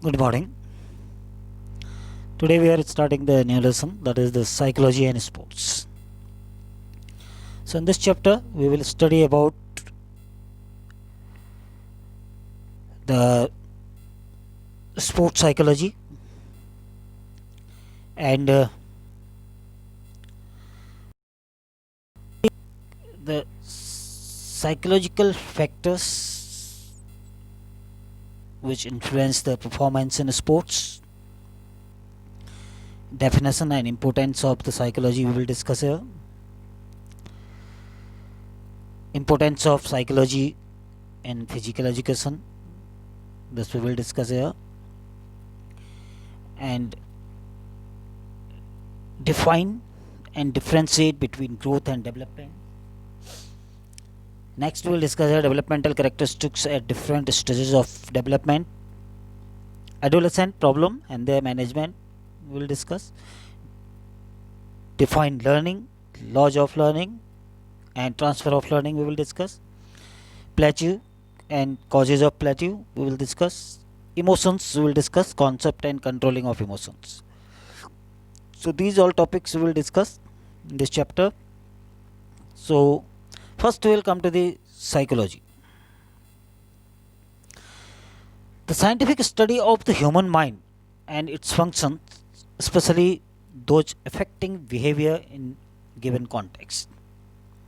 Good morning. Today we are starting the new lesson, that is the psychology and sports. So in this chapter we will study about the sports psychology and the psychological factors which influence the performance in sports. Definition and importance of the psychology we will discuss here. Importance of psychology in physical education, this we will discuss here. And define and differentiate between growth and development. Next we will discuss here developmental characteristics at different stages of development. Adolescent problem and their management we will discuss. Define learning, laws of learning and transfer of learning we will discuss. Plateau and causes of plateau we will discuss. Emotions we will discuss, concept and controlling of emotions. So these all topics we will discuss in this chapter. So first we will come to the psychology. The scientific study of the human mind and its functions, especially those affecting behavior in given context.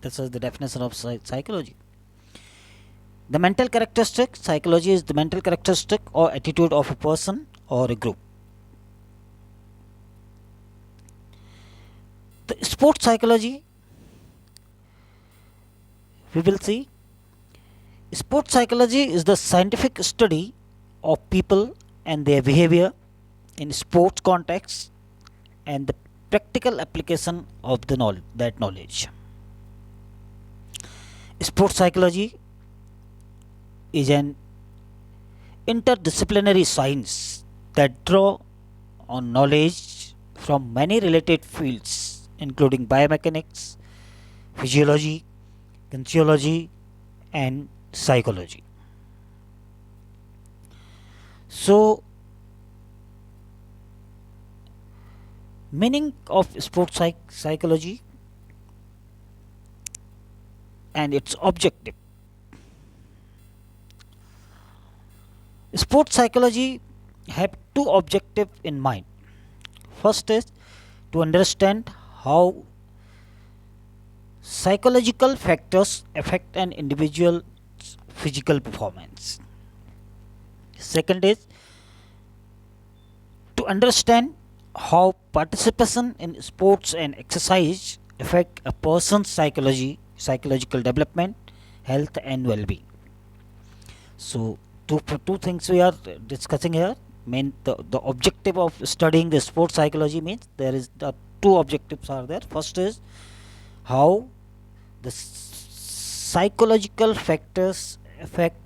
This is the definition of psychology. The mental characteristic, psychology is the mental characteristic or attitude of a person or a group. The sports psychology, we will see. Sports psychology is the scientific study of people and their behavior in sports context and the practical application of that knowledge. Sports psychology is an interdisciplinary science that draw on knowledge from many related fields including biomechanics, physiology, kinesiology and psychology. So meaning of sports psychology and its objective. Sports psychology have two objectives in mind. First is to understand how psychological factors affect an individual's physical performance. Second is to understand how participation in sports and exercise affect a person's psychological development, health and well-being. So two things we are discussing here. The objective of studying the sports psychology means there is the two objectives are there. First is how the psychological factors affect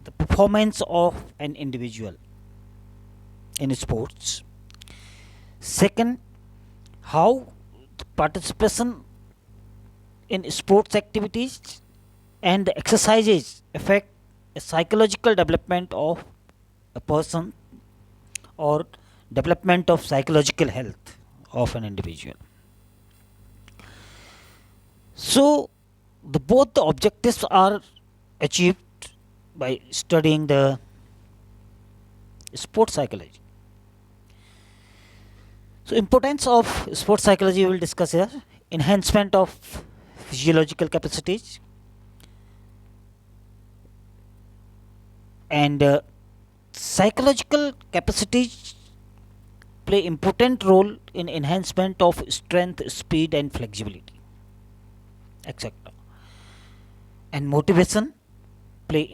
the performance of an individual in sports. Second, how the participation in sports activities and the exercises affect a psychological development of a person or development of psychological health of an individual. So both the objectives are achieved by studying the sports psychology. So importance of sports psychology we will discuss here. Enhancement of physiological capacities and psychological capacities play important role in enhancement of strength, speed and flexibility, etc. And motivation play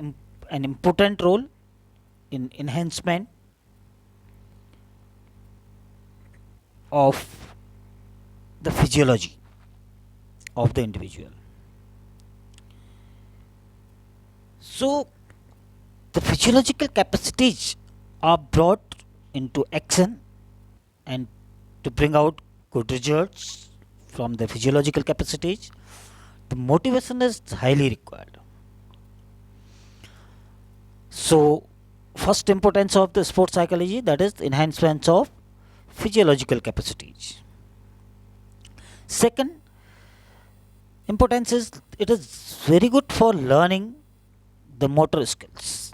an important role in enhancement of the physiology of the individual. So the physiological capacities are brought into action and to bring out good results from the physiological capacities, the motivation is highly required. So first importance of the sports psychology, that is enhancement of physiological capacities. Second importance is it is very good for learning the motor skills.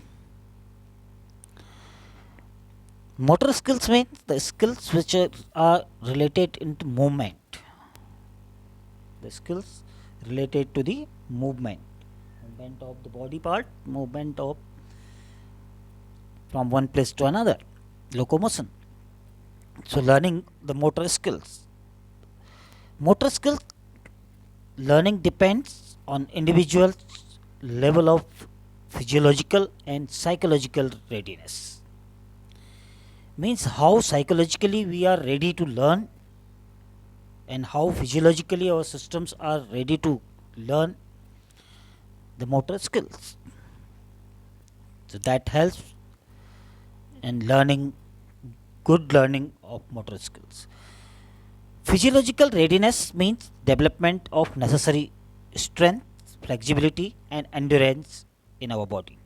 Motor skills means the skills which are related into movement. The skills related to the movement of the body part, movement of from one place to another, locomotion. So learning the motor skills. Motor skill learning depends on individual's level of physiological and psychological readiness. Means how psychologically we are ready to learn and how physiologically our systems are ready to learn the motor skills. So that helps in learning, good learning of motor skills. Physiological readiness means development of necessary strength, flexibility, and endurance in our body.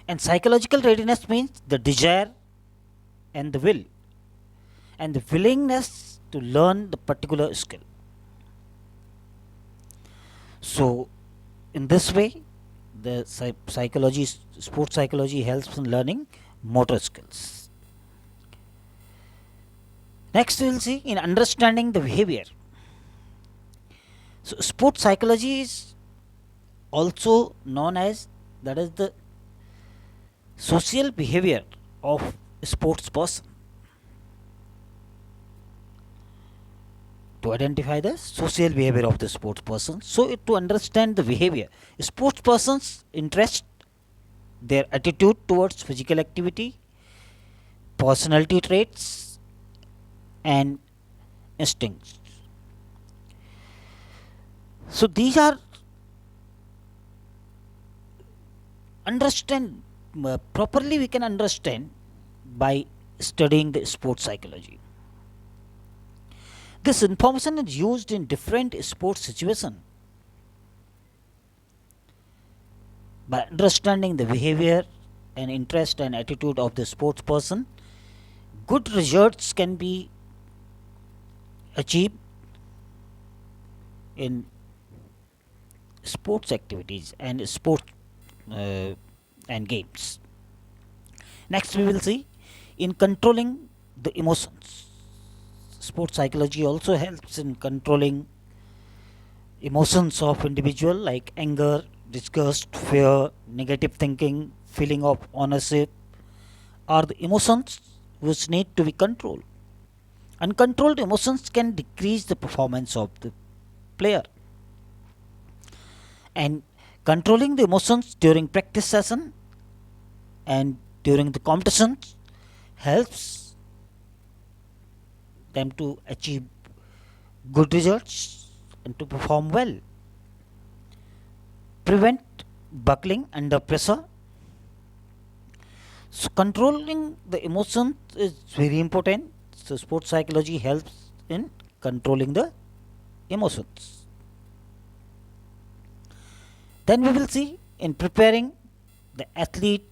And psychological readiness means the desire and the will and the willingness to learn the particular skill. So, in this way, the sports psychology helps in learning motor skills. Next, we will see in understanding the behavior. So, sports psychology is also known as, that is the social behavior of a sports person. To identify the social behavior of the sports person, so to understand the behavior, sports persons interest, their attitude towards physical activity, personality traits, and instincts. So these are properly we can understand by studying the sports psychology. This information is used in different sports situations. By understanding the behavior and interest and attitude of the sports person, good results can be achieved in sports activities and sport and games. Next, we will see in controlling the emotions. Sports psychology also helps in controlling emotions of individual like anger, disgust, fear, negative thinking, feeling of ownership are the emotions which need to be controlled. Uncontrolled emotions can decrease the performance of the player. And controlling the emotions during practice session and during the competitions helps them to achieve good results and to perform well. Prevent buckling under pressure. So controlling the emotions is very important. So sports psychology helps in controlling the emotions. Then we will see in preparing the athlete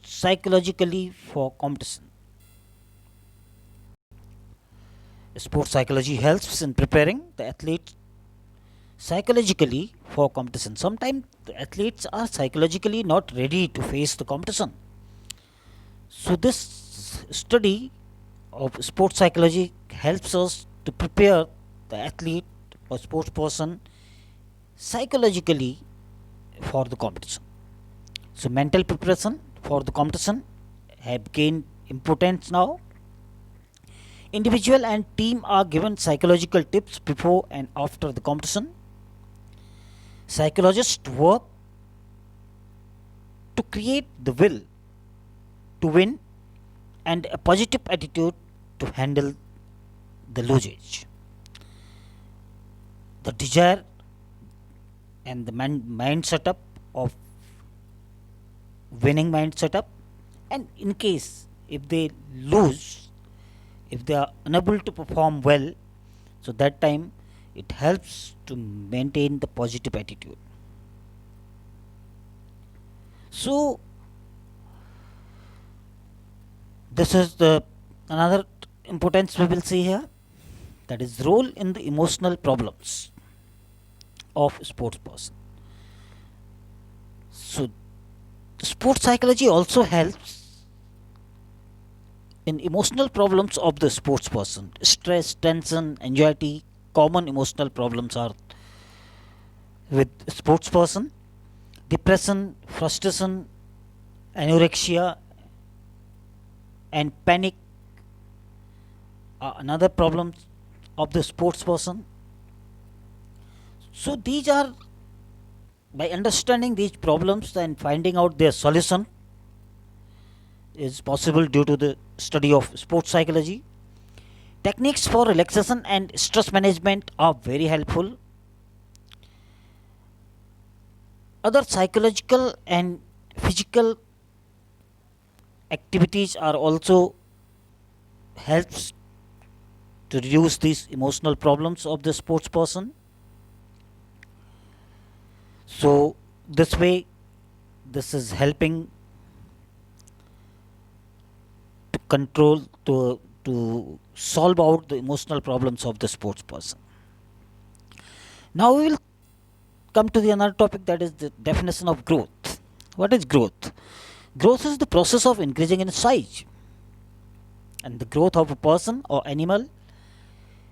psychologically for competition. Sports psychology helps in preparing the athlete psychologically for competition. Sometimes the athletes are psychologically not ready to face the competition. So this study of sports psychology helps us to prepare the athlete or sports person psychologically for the competition. So mental preparation for the competition have gained importance now. Individual and team are given psychological tips before and after the competition. Psychologists work to create the will to win and a positive attitude to handle the losage. The desire and the mind setup of winning mind setup, and in case if they lose, if they are unable to perform well, so that time it helps to maintain the positive attitude. So This is the another importance we will see here, that is role in the emotional problems of sports person. So sports psychology also helps in emotional problems of the sports person. Stress, tension, anxiety, common emotional problems are with sports person. Depression, frustration, anorexia, and panic are another problems of the sports person. So these are, by understanding these problems and finding out their solution is possible due to the study of sports psychology. Techniques for relaxation and stress management are very helpful. Other psychological and physical activities are also helps to reduce these emotional problems of the sports person. So this way, this is helping to control to solve out the emotional problems of the sports person. Now we will come to the another topic, that is the definition of growth. What is growth? Growth is the process of increasing in size, and the growth of a person or animal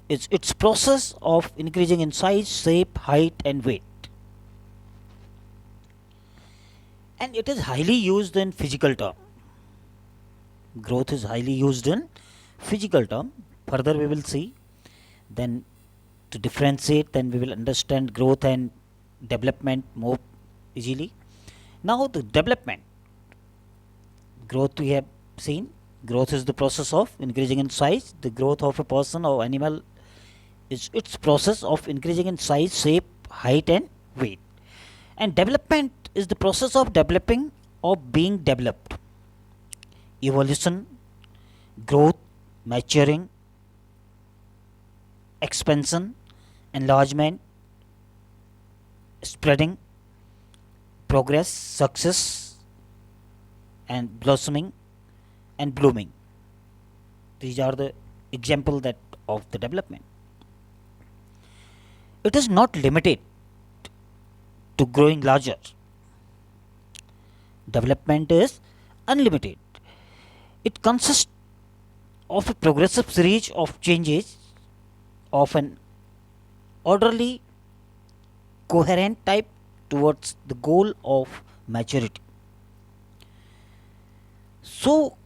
is its process of increasing in size, shape, height, and weight. And it is highly used in physical term. Growth is highly used in physical term. Further we will see. Then to differentiate, then we will understand growth and development more easily. Now the development. Growth we have seen. Growth is the process of increasing in size. The growth of a person or animal is its process of increasing in size, shape, height, and weight. And development is the process of developing or being developed. Evolution, growth, maturing, expansion, enlargement, spreading, progress, success, and blossoming and blooming. These are the example that of the development. It is not limited to growing larger. Development is unlimited. It consists of a progressive series of changes of an orderly, coherent type towards the goal of maturity. So,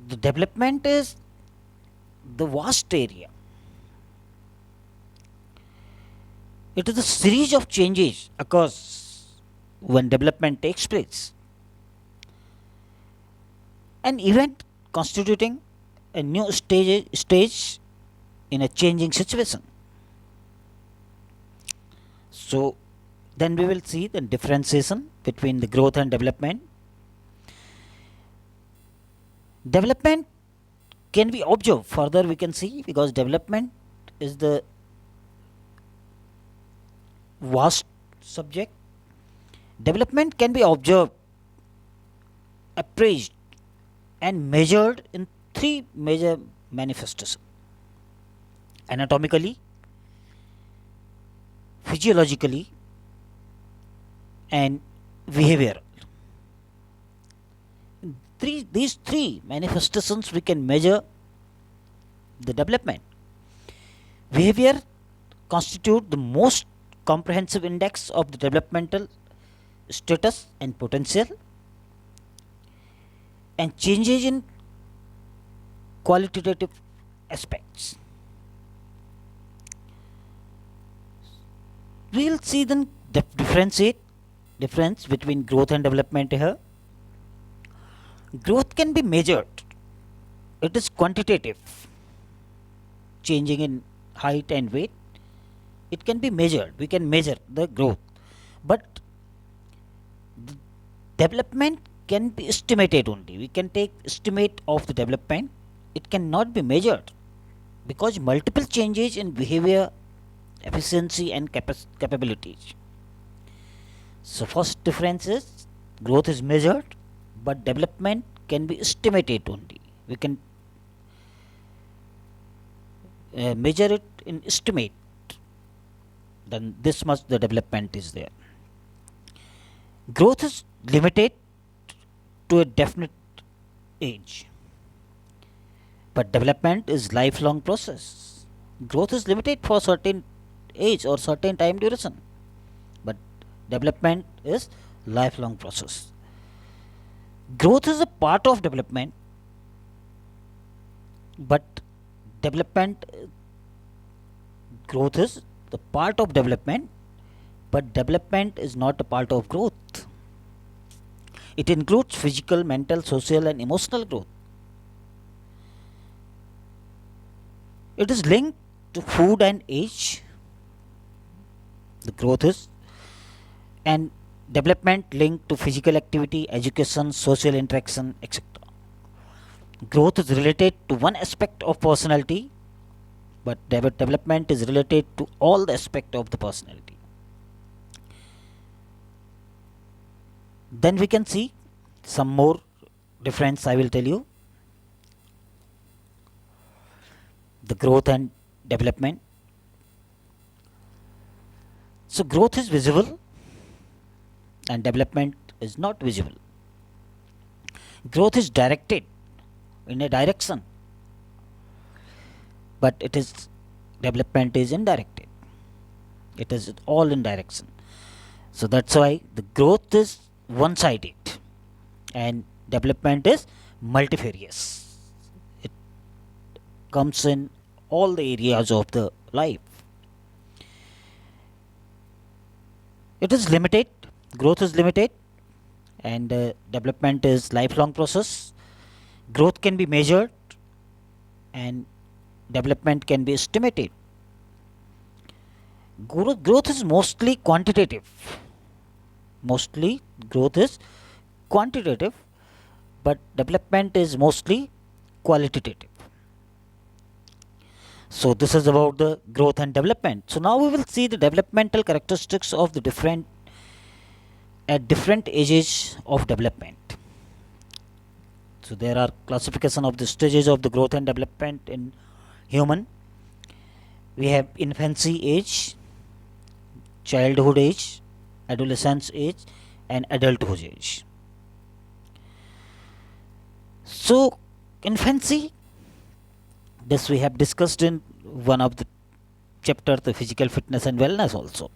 the development is the vast area. It is a series of changes occurs when development takes place. An event constituting a new stage in a changing situation. So, then we will see the differentiation between the growth and development. Development can be observed. Further, we can see, because development is the vast subject. Development can be observed, appraised, and measured in three major manifestations: anatomically, physiologically, and behavioral. These three manifestations we can measure the development. Behavior constitute the most comprehensive index of the developmental status and potential, and changes in qualitative aspects. We will see then difference between growth and development here. Growth can be measured. It is quantitative, changing in height and weight. It can be measured. We can measure the growth, but the development can be estimated only. We can take estimate of the development. It cannot be measured, because multiple changes in behavior, efficiency, and capabilities. So first difference is growth is measured, but development can be estimated only. we can measure it in estimate, then this much the development is there. Growth is limited to a definite age, but development is lifelong process. Growth is limited for certain age or certain time duration, but development is lifelong process. Growth is a part of development, but development growth is the part of development, but development is not a part of growth. It includes physical, mental, social, and emotional growth. It is linked to food and age. The growth is, and development linked to physical activity, education, social interaction, etc. Growth is related to one aspect of personality, but development is related to all the aspect of the personality. Then we can see some more difference. I will tell you the growth and development. So growth is visible and development is not visible. Growth is directed in a direction, but it is development is indirected. It is all in direction. So that's why the growth is one sided and development is multifarious. It comes in all the areas of the life. It is limited, growth is limited, and development is lifelong process. Growth can be measured and development can be estimated. Growth is mostly quantitative. Mostly growth is quantitative, but development is mostly qualitative. So this is about the growth and development. So now we will see the developmental characteristics of the different at different ages of development. So there are classification of the stages of the growth and development in human. We have infancy age, childhood age, adolescence age, and adulthood age. So infancy, this we have discussed in one of the chapter, the physical fitness and wellness also.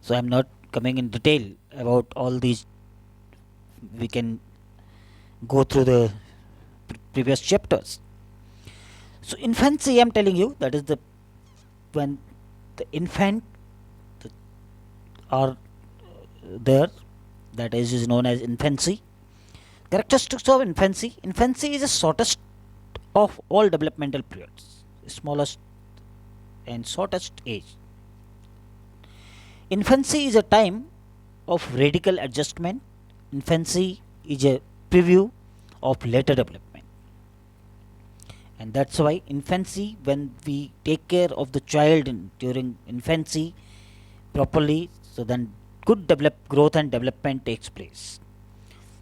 So I am not coming in detail about all these. We can go through the previous chapters. So infancy, I am telling you, that is the when the infant are there, that is known as infancy. Characteristics of infancy. Infancy is the shortest of all developmental periods, smallest and shortest age. Infancy is a time of radical adjustment. Infancy is a preview of later development. And that's why infancy, when we take care of the child during infancy properly, so then good growth and development takes place.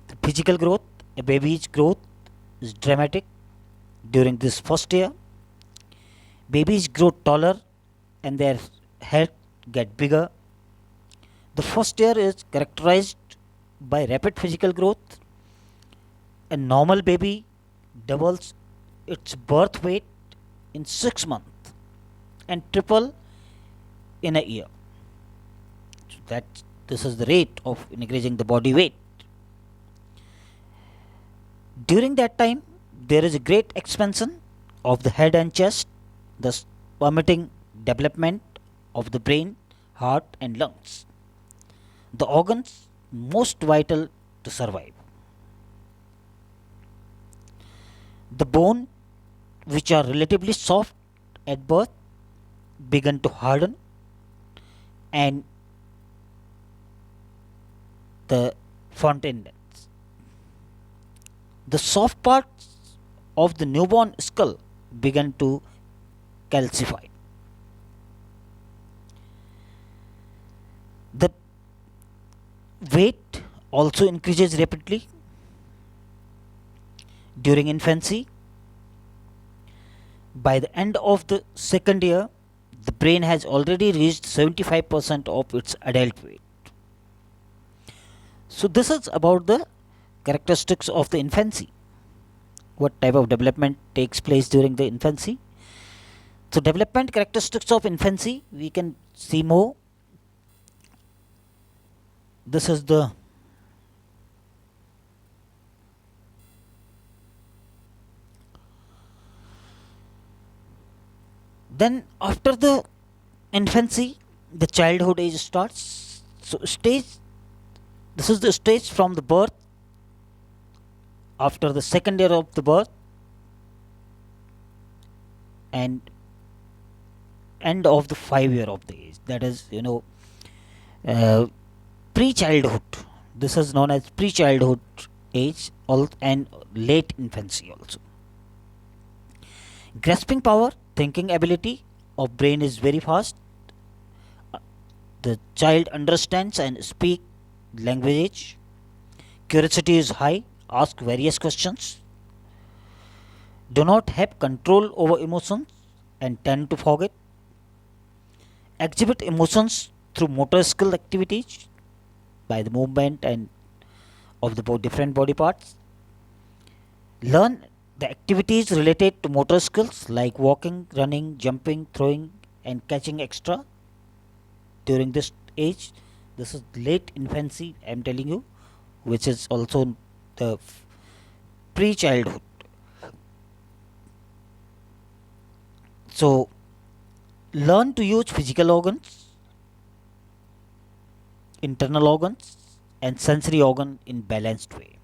The physical growth, a baby's growth is dramatic during this first year. Babies grow taller and their head get bigger. The first year is characterized by rapid physical growth. A normal baby doubles its birth weight in 6 months and triple in a year. So this is the rate of increasing the body weight. During that time, there is a great expansion of the head and chest, thus permitting development of the brain, heart, and lungs, the organs most vital to survive. The bone, which are relatively soft at birth, begin to harden, and the front end. The soft parts of the newborn skull begin to calcify. The weight also increases rapidly. during infancy. By the end of the second year, the brain has already reached 75% of its adult weight. So, this is about the characteristics of the infancy. What type of development takes place during the infancy? So, development characteristics of infancy, we can see more. This is the then after the infancy, the childhood age starts. So, stage, this is the stage from the birth, after the second year of the birth, and end of the 5 year of the age. That is, uh, pre-childhood. This is known as pre-childhood age and late infancy also. Grasping power, thinking ability of brain is very fast. The child understands and speak language. Curiosity is high. Ask various questions. Do not have control over emotions and tend to forget. Exhibit emotions through motor skill activities by the movement and of the different body parts. Learn the activities related to motor skills like walking, running, jumping, throwing, and catching extra during this age. This is late infancy, I am telling you, which is also the pre childhood. So, learn to use physical organs, internal organs, and sensory organ in balanced way.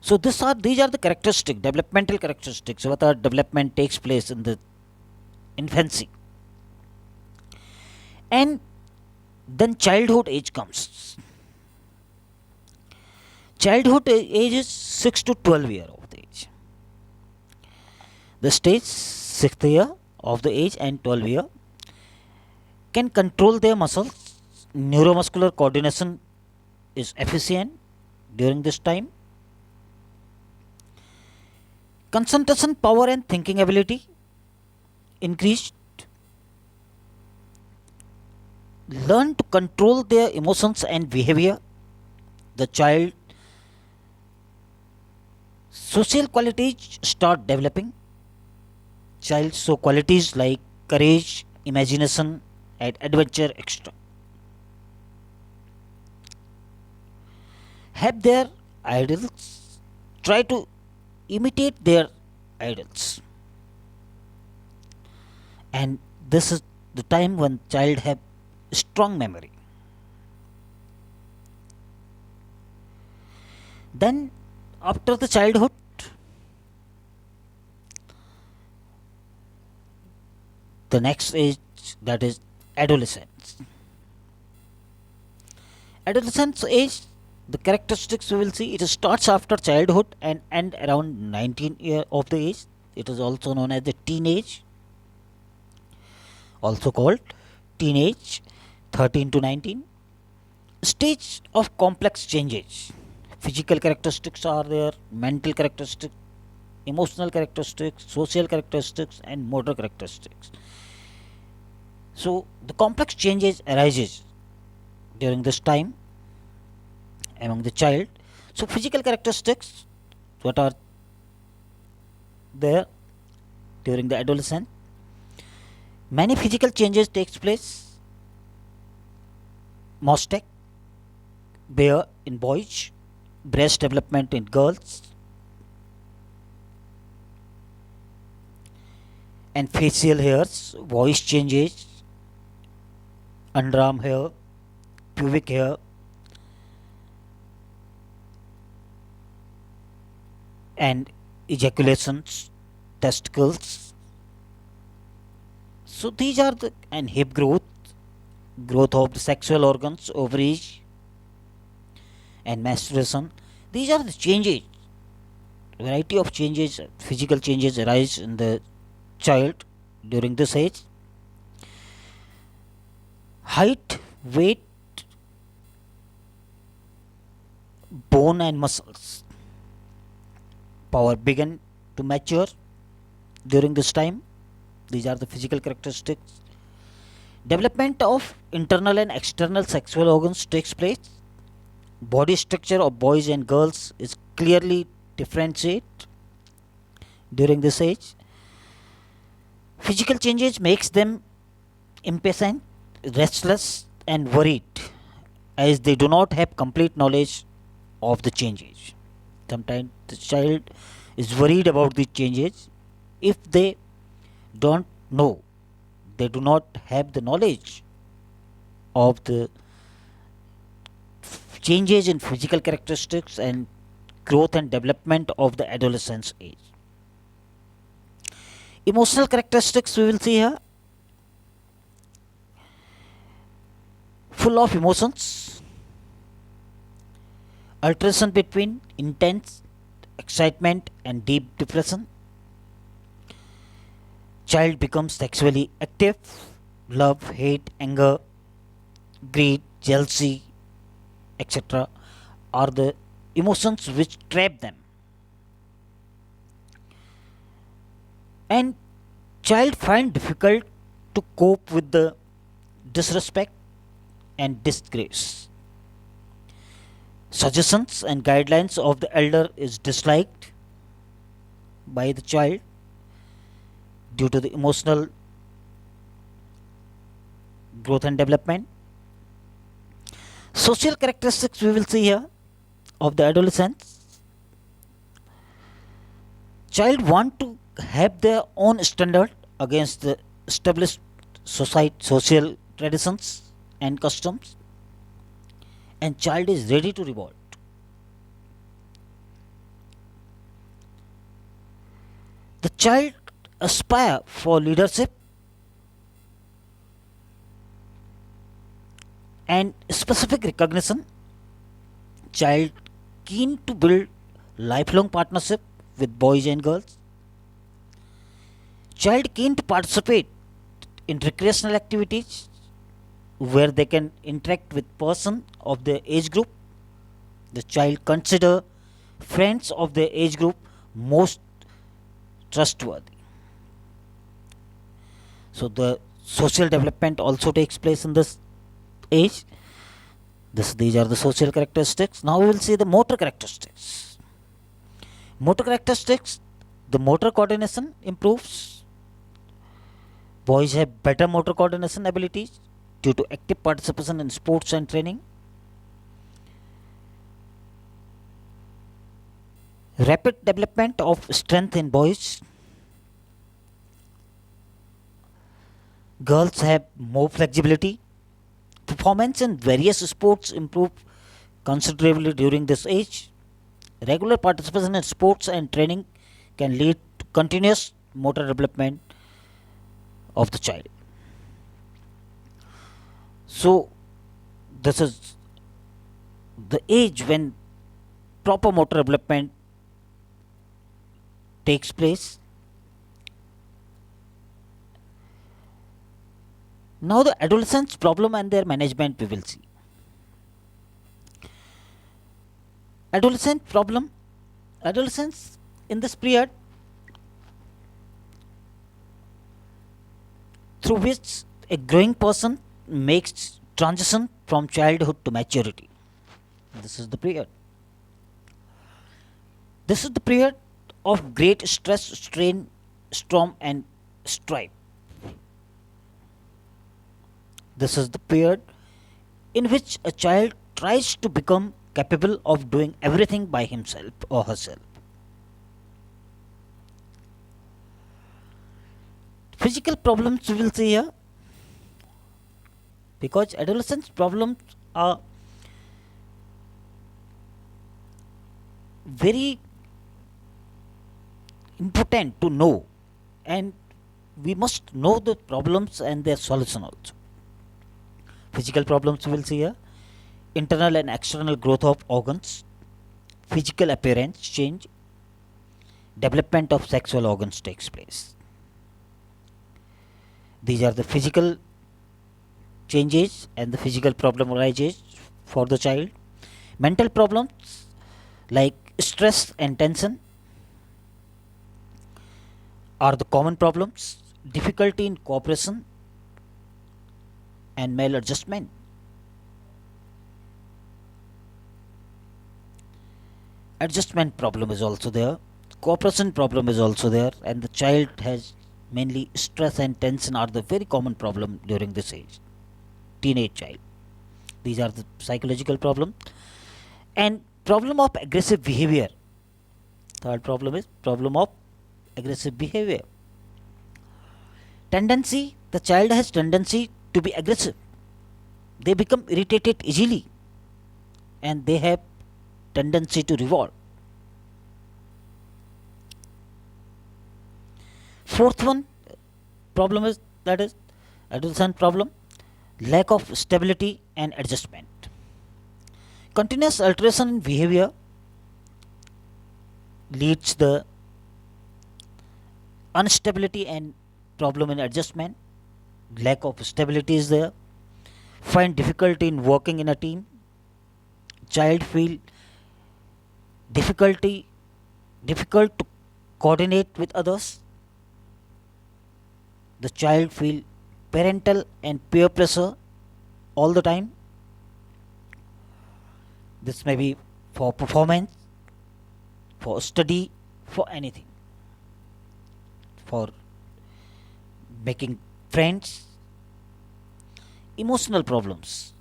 So, these are the characteristic, developmental characteristics. What our development takes place in the infancy, and then childhood age comes. Childhood age is 6 to 12 year of the age. The stage 6th year of the age and 12 year can control their muscles. Neuromuscular coordination is efficient during this time. Concentration power and thinking ability increased. Learn to control their emotions and behavior. The child social qualities start developing. Child show qualities like courage, imagination, and adventure extra. Have their idols. Try to imitate their idols. And this is the time when child have strong memory. Then after the childhood, the next age, that is adolescence. Adolescence age, the characteristics we will see, it starts after childhood and end around 19 year of the age. It is also known as the teenage, also called teenage, 13 to 19. Stage of complex changes. Physical characteristics are there, mental characteristics, emotional characteristics, social characteristics, and motor characteristics. So the complex changes arises during this time among the child. So physical characteristics, what are there during the adolescent? Many physical changes takes place. Moustache, bear in boys, breast development in girls, and facial hairs, voice changes, underarm hair, pubic hair, and ejaculations, testicles. So these are the and hip growth, growth of the sexual organs, ovaries, and menstruation. These are the changes. Variety of changes, physical changes arise in the child during this age. Height, weight, bone and muscles. power begin to mature during this time. These are the physical characteristics. Development of internal and external sexual organs takes place. Body structure of boys and girls is clearly differentiate during this age. Physical changes makes them impatient, restless and worried as they do not have complete knowledge of the changes. Sometimes the child is worried about the changes if they don't know, they do not have the knowledge of the changes in physical characteristics and growth and development of the adolescence age. Emotional characteristics we will see here, full of emotions, alteration between intense excitement and deep depression. Child becomes sexually active, love, hate, anger, greed, jealousy, etc. are the emotions which trap them. And child find difficult to cope with the disrespect and disgrace. Suggestions and guidelines of the elder is disliked by the child due to the emotional growth and development. Social characteristics we will see here of the adolescents. Child want to have their own standard against the established society, social traditions and customs, and child is ready to revolt. The child aspire for leadership and specific recognition. Child keen to build lifelong partnership with boys and girls. Child keen to participate in recreational activities where they can interact with person of their age group. The child consider friends of their age group most trustworthy. So the social development also takes place in this age. These are the social characteristics. Now we will see the motor characteristics. Motor characteristics, the motor coordination improves. Boys have better motor coordination abilities due to active participation in sports and training. Rapid development of strength in boys. Girls have more flexibility. Performance in various sports improve considerably during this age. Regular participation in sports and training can lead to continuous motor development of the child. So, this is the age when proper motor development takes place. Now, the adolescents' problem and their management we will see. Adolescent problem. Adolescents in this period through which a growing person makes transition from childhood to maturity. This is the period. This is the period of great stress, strain, storm and strife. This is the period in which a child tries to become capable of doing everything by himself or herself. Physical problems we will see here, because adolescents problems are very important to know, and we must know the problems and their solution also. Physical problems we will see here, internal and external growth of organs, physical appearance change, development of sexual organs takes place. These are the physical changes and the physical problem arises for the child. Mental problems like stress and tension, are the common problems: difficulty in cooperation and maladjustment. Adjustment problem is also there. Cooperation problem is also there, and the child has mainly stress and tension are the very common problem during this age, teenage child. These are the psychological problem. And problem of aggressive behavior. Third problem is problem of aggressive behavior. Tendency, the child has tendency to be aggressive. They become irritated easily, and they have tendency to revolt. Fourth one problem is, that is adolescent problem, lack of stability and adjustment. Continuous alteration in behavior leads the instability and problem in adjustment. Lack of stability is there. Find difficulty in working in a team. Child feel difficulty difficult to coordinate with others. The child feel parental and peer pressure all the time. This may be for performance, for study, for anything, for making friends. Emotional problems.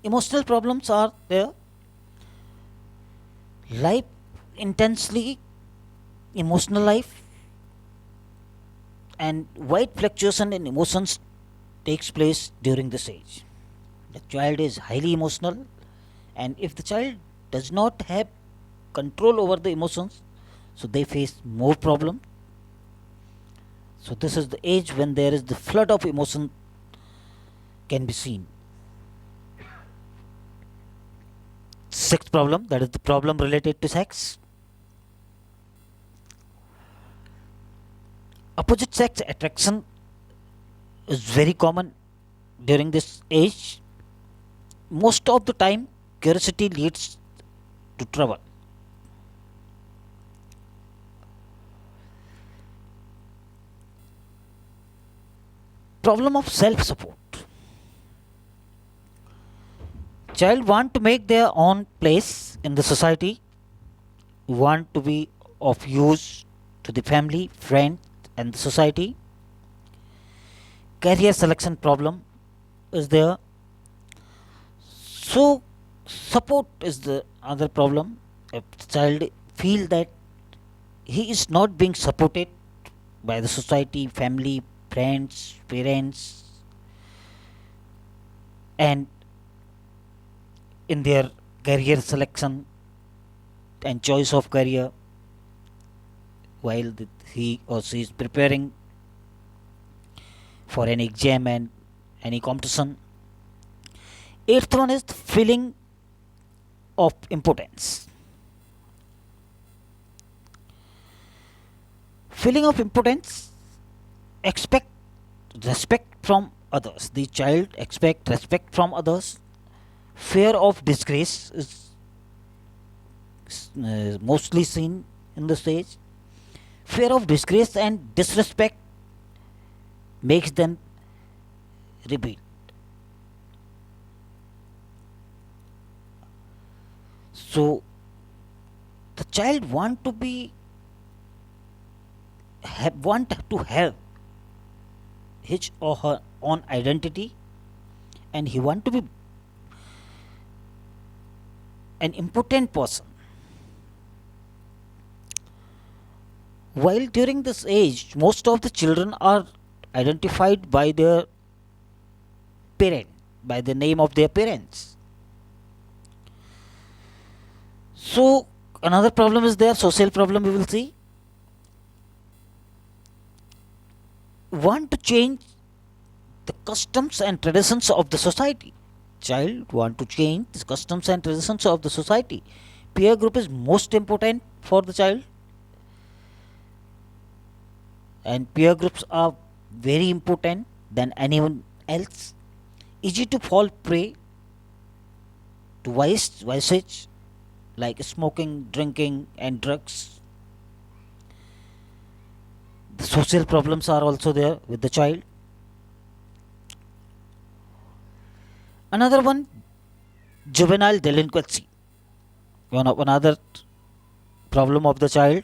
Emotional problems are there. Life intensely emotional life, and wide fluctuation in emotions takes place during this age. The child is highly emotional, and if the child does not have control over the emotions, so they face more problem. So this is the age when there is the flood of emotion can be seen. Sixth problem, that is the problem related to sex. Opposite sex attraction is very common during this age. Most of the time, curiosity leads to trouble. Problem of self support. Child want to make their own place in the society, want to be of use to the family, friends, and the society. Career selection problem is there. So support is the other problem. If the child feel that he is not being supported by the society, family, friends, parents, and in their career selection and choice of career, while he or she is preparing for any exam and any competition. Eighth one is the feeling of impotence. Feeling of impotence, expect respect from others. The child expect respect from others. Fear of disgrace is mostly seen in the stage. Fear of disgrace and disrespect makes them repeat. So the child want to have his or her own identity, and he want to be an important person. While during this age, most of the children are identified by their parent, by the name of their parents. So another problem is there, social problem we will see. Want to change the customs and traditions of the society. Child want to change the customs and traditions of the society. Peer group is most important for the child, and peer groups are very important than anyone else. Easy to fall prey to vices like smoking, drinking, and drugs. The social problems are also there with the child. Another one, juvenile delinquency. Another problem of the child,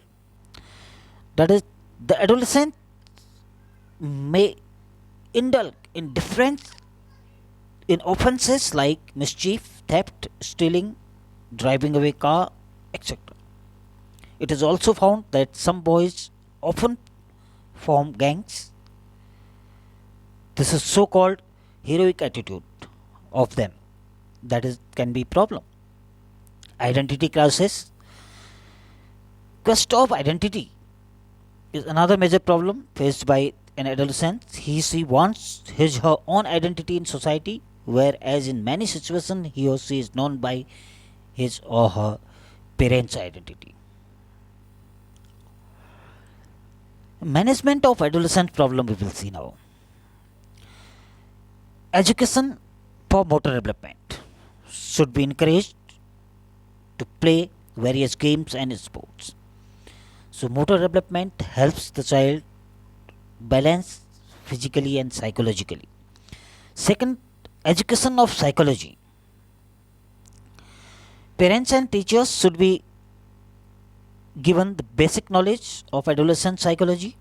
that is, the adolescent may indulge in different in offences like mischief, theft, stealing, driving away car, etc. It is also found that some boys often form gangs. This is so called heroic attitude of them, that is can be problem. Identity crisis. Quest of identity is another major problem faced by an adolescent. She wants his her own identity in society, whereas in many situations he or she is known by his or her parents' identity. Management of adolescent problem we will see now. Education for motor development should be encouraged to play various games and sports. So motor development helps the child balance physically and psychologically. Second, education of psychology. Parents and teachers should be given the basic knowledge of adolescent psychology.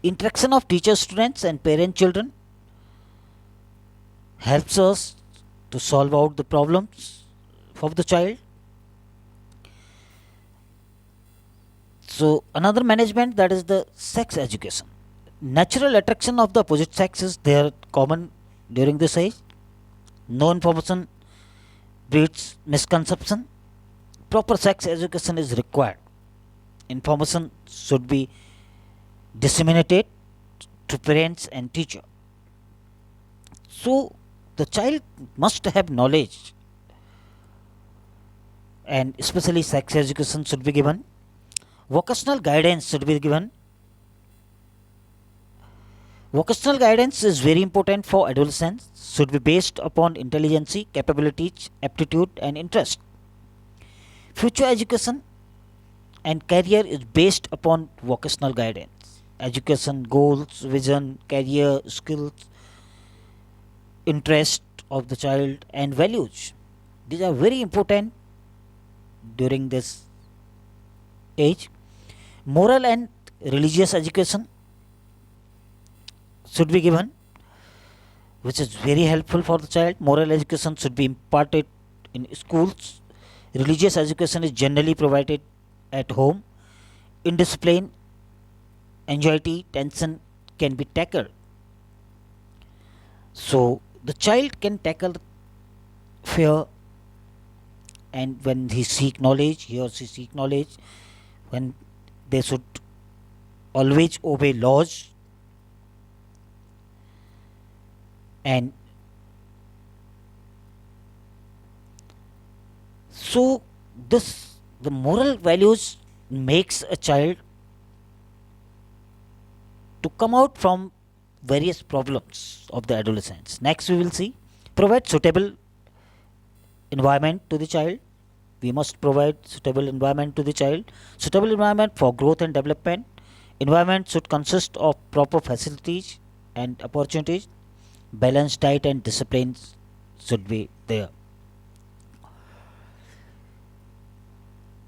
Interaction of teachers, students, and parent children helps us to solve out the problems of the child. So another management, that is the sex education. Natural attraction of the opposite sex is there common during this age. No information breeds misconception. Proper sex education is required. Information should be disseminated to parents and teacher. So the child must have knowledge, and especially sex education should be given. Vocational guidance should be given. Vocational guidance is very important for adolescents, should be based upon intelligence, capabilities, aptitude, and interest. Future education and career is based upon vocational guidance. Education, goals, vision, career, skills, interest of the child, and values. These are very important during this age. Moral and religious education should be given, which is very helpful for the child. Moral education should be imparted in schools. Religious education is generally provided at home. Indiscipline, anxiety, tension can be tackled. So the child can tackle fear, and when he seek knowledge, he or she seek knowledge, when they should always obey laws, and so this the moral values makes a child to come out from various problems of the adolescence. Next we will see, provide suitable environment to the child. We must provide suitable environment to the child. Suitable environment for growth and development. Environment should consist of proper facilities and opportunities. Balanced diet and discipline should be there.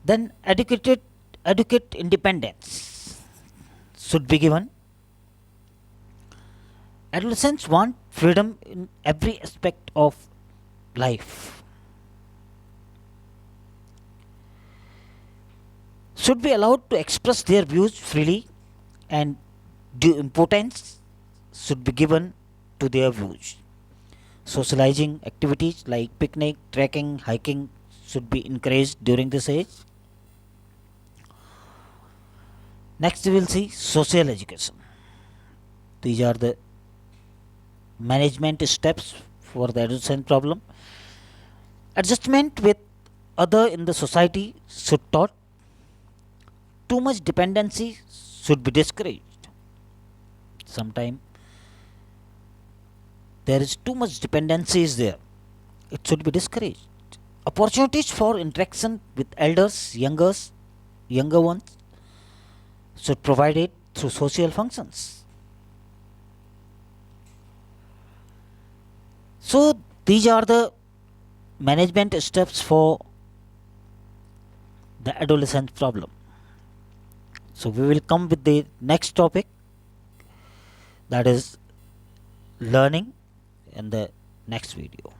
Then adequate independence should be given. Adolescents want freedom in every aspect of life. Should be allowed to express their views freely, and due importance should be given to their views. Socializing activities like picnic, trekking, hiking should be encouraged during this age. Next we will see social education. These are the management steps for the adolescent problem. Adjustment with other in the society should taught. Too much dependency should be discouraged. Sometimes there is too much dependency is there. It should be discouraged. Opportunities for interaction with elders, younger ones should provide it through social functions. So these are the management steps for the adolescent problem. So we will come with the next topic, that is learning, in the next video.